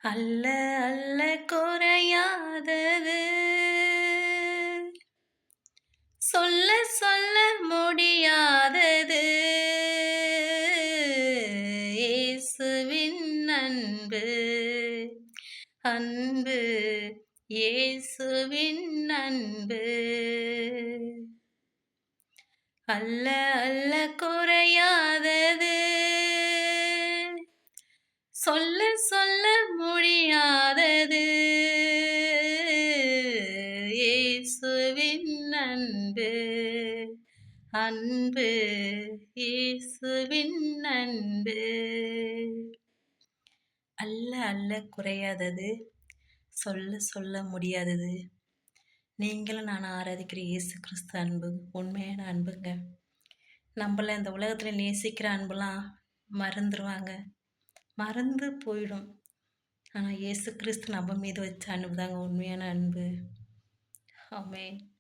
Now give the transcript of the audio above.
அல்ல அல்ல குறையாதது, சொல்ல சொல்ல முடியாதது, இயேசுவின் அன்பு. அன்பு இயேசுவின் அன்பு. அல்ல அல்ல குறையாதது, சொல்ல சொல்ல முடியாதது, இயேசுவின் அன்பு. அன்பு இயேசுவின் அன்பு. அல்ல அல்ல குறையாதது, சொல்ல சொல்ல முடியாதது. நீங்களும் நான் ஆராதிக்கிற இயேசு கிறிஸ்து அன்பு உண்மையான அன்புங்க. நம்மள இந்த உலகத்தில் நேசிக்கிற அன்புலாம் மறந்துடுவாங்க, மறந்து போயிடும். ஆனால் இயேசு கிறிஸ்து நம்ம மீது வச்ச அன்பு தாங்க உண்மையான அன்பு. ஆமென்.